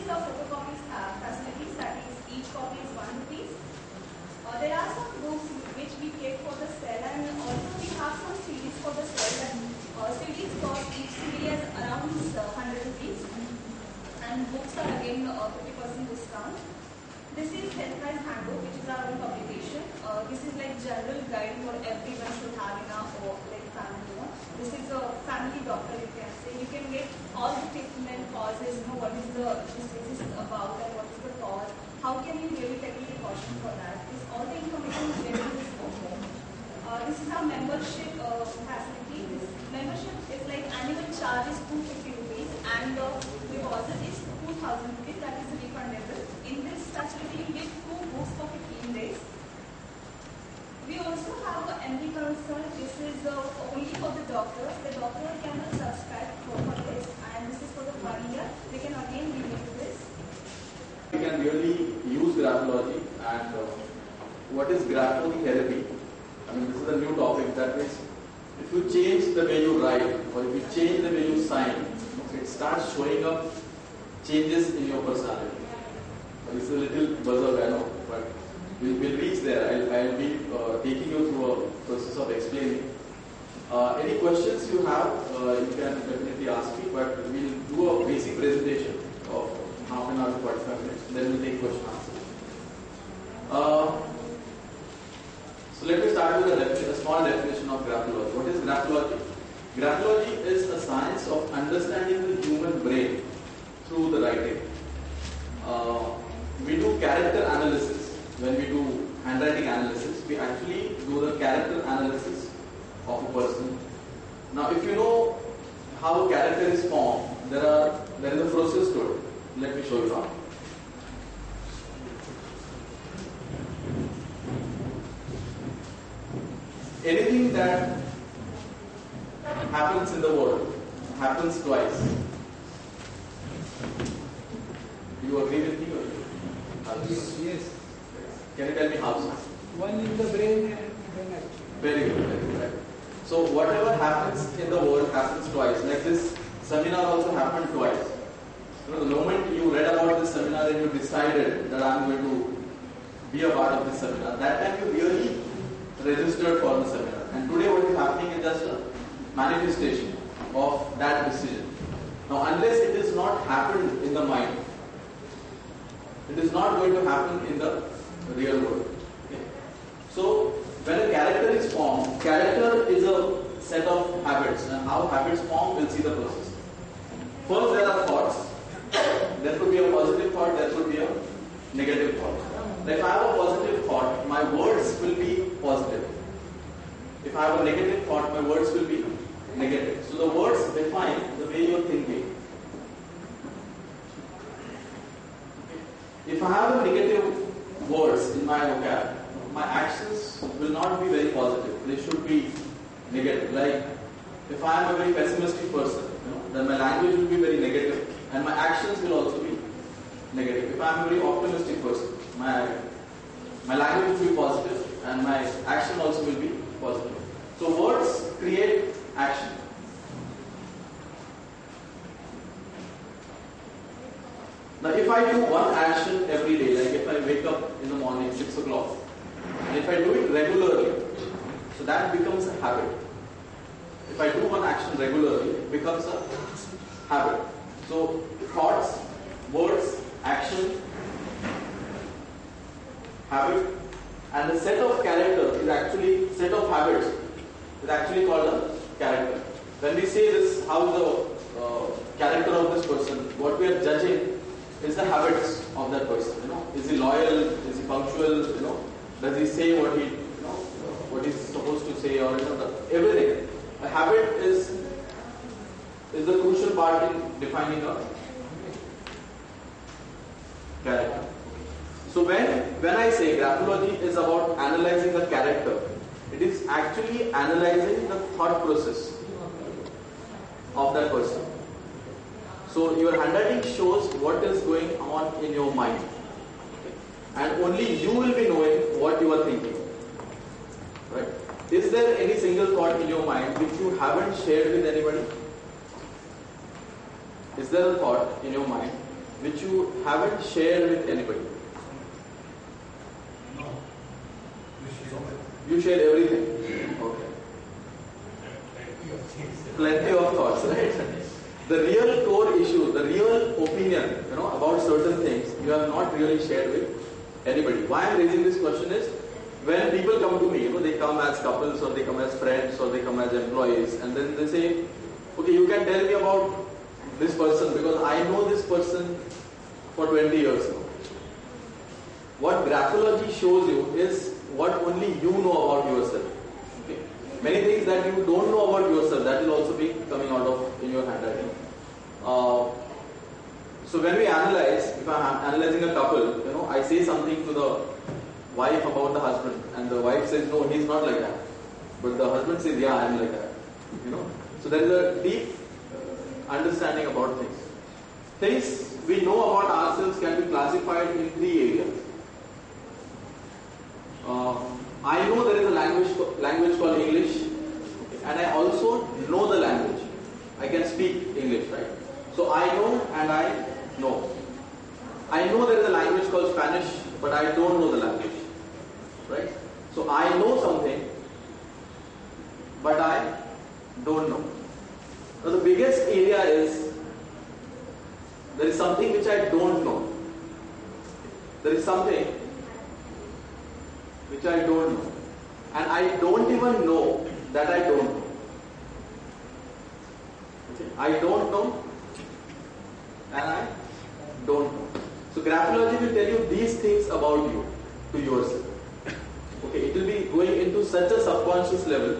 is a photocopy facilities, that is each copy is 1 rupees. There are some books which we take for the sale, and also we have some CDs for the sale. CDs cost each CD is around 100 rupees, and books are again 50% discount. This is Health Wise Handbook, which is our own publication. This is like general guide for everyone should have in our like family. This is a family doctor, you can say. You can get all the treatment causes, what is the disease about and what is the cause. How can you really take a precaution for that? All the information is there in this book. This is our membership facility. This membership is like annual charge is 250 rupees and the deposit is 2000 rupees, that is refundable. In this facility, you get 2 books for 15 days. We also have an MD consult. This is only for the doctors. The doctor cannot subscribe for this, and this is for the 1 year. They can again renew this. We can really use graphology, and what is graphology therapy? I mean, this is a new topic. That means if you change the way you write or if you change the way you sign, it starts showing up changes in your personality. This is a little buzzword, I know, but we'll reach there. I'll be taking you through a process of explaining. Any questions you have, you can definitely ask me, but we'll do a basic presentation of half an hour to 45 minutes, then we'll take question answers. So let me start with a small definition of graphology. What is graphology? Graphology is a science of understanding the human brain through the writing. We do character analysis. When we do handwriting analysis, we actually do the character analysis of a person. Now, if you know how a character is formed, there is a process to it. Let me show you how. Anything that happens in the world happens twice. Do you agree with me? Yes. Can you tell me how so? One in the brain and then actually. Very good, very good. So whatever happens in the world happens twice. Like this seminar also happened twice. The moment you read about this seminar and you decided that I'm going to be a part of this seminar, that time you really registered for the seminar. And today what is happening is just a manifestation of that decision. Now unless it is not happened in the mind, it is not going to happen in the real world. Okay? So when a character is formed, character is a set of habits, and how habits form, we'll see the process. First there are thoughts. There could be a positive thought, there could be a negative thought. If I have a positive thought, my words will be positive. If I have a negative thought, my words will be negative. So the words define the way you're thinking. If I have a negative words in my vocab, my actions will not be very positive. They should be negative. Like if I am a very pessimistic person, then my language will be very negative and my actions will also be negative. If I am a very optimistic person, my language will be positive and my action also will be positive. So words create action. Now if I do one action every day, like if I wake up in the morning 6 o'clock, and if I do it regularly, so that becomes a habit. If I do one action regularly, it becomes a habit. So thoughts, words, action, habit, and the set of character is actually, set of habits is actually called a character. When we say this, how the character of this person, what we are judging is the habits of that person. Is he loyal? Is he punctual? Does he say what what he's supposed to say, or everything. A habit is the crucial part in defining a character. So when I say graphology is about analyzing the character, it is actually analyzing the thought process of that person. So your handwriting shows what is going on in your mind, and only you will be knowing what you are thinking. Right? Is there any single thought in your mind which you haven't shared with anybody? Is there a thought in your mind which you haven't shared with anybody? You share everything. Okay. Plenty of thoughts, right? The real core issue, the real opinion, about certain things, you have not really shared with anybody. Why I'm raising this question is, when people come to me, they come as couples, or they come as friends, or they come as employees, and then they say, okay, you can tell me about this person because I know this person for 20 years now. What graphology shows you is what only you know about yourself. Okay? Many things that you don't know about yourself, that will also be coming out of in your handwriting. So when we analyze, if I'm analyzing a couple, I say something to the wife about the husband, and the wife says, no, he's not like that. But the husband says, yeah, I'm like that. So there is a deep understanding about things. Things we know about ourselves can be classified in 3 areas. I know there is a language called English, and I also know the language. I can speak English, right? So I know and I know. I know there is a language called Spanish, but I don't know the language, right? So I know something, but I don't know. Now the biggest area is, there is something which I don't know. There is something which I don't know. And I don't even know that I don't know. Okay. I don't know and I don't know. So graphology will tell you these things about you, to yourself. Okay, it will be going into such a subconscious level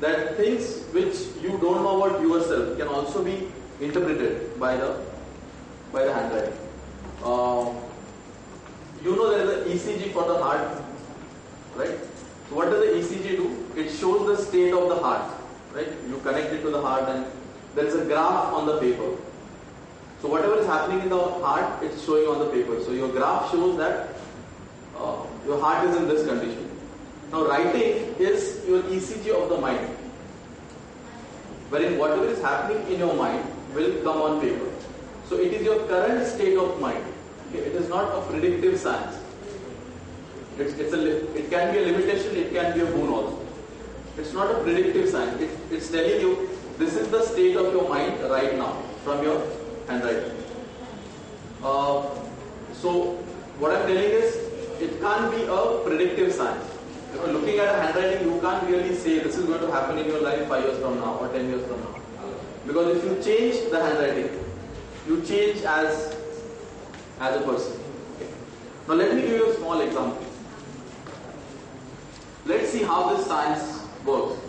that things which you don't know about yourself can also be interpreted by the handwriting. There is an ECG for the heart, right? So what does the ECG do? It shows the state of the heart, right? You connect it to the heart and there is a graph on the paper. So whatever is happening in the heart, it's showing on the paper. So your graph shows that your heart is in this condition. Now writing is your ECG of the mind, wherein whatever is happening in your mind will come on paper. So it is your current state of mind. Okay? It is not a predictive science. It can be a limitation, it can be a boon also. It's not a predictive science. It's telling you this is the state of your mind right now from your handwriting. So what I'm telling is, it can't be a predictive science. Looking at a handwriting, you can't really say this is going to happen in your life 5 years from now or 10 years from now. Because if you change the handwriting, you change as a person. Okay. Now let me give you a small example. Let's see how this science works.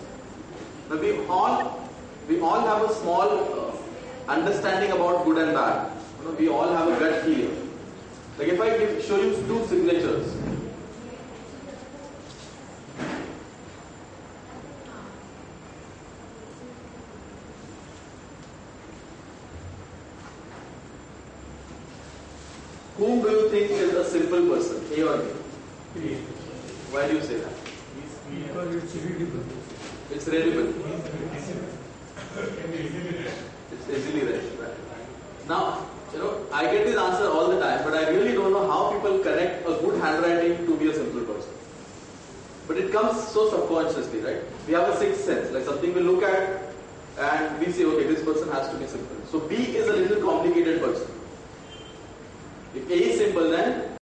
Now we all have a small understanding about good and bad. We all have a gut feeling. Like if I show you 2 signatures. Whom do you think is a simple person, A or B? Why do you say that? Because it's readable. It's readable. It's easily read. Right? Now, I get this answer all the time, but I really don't know how people connect a good handwriting to be a simple person. But it comes so subconsciously, right? We have a sixth sense, like something we look at and we say, okay, this person has to be simple. So B is a little complicated person. If A is simple, then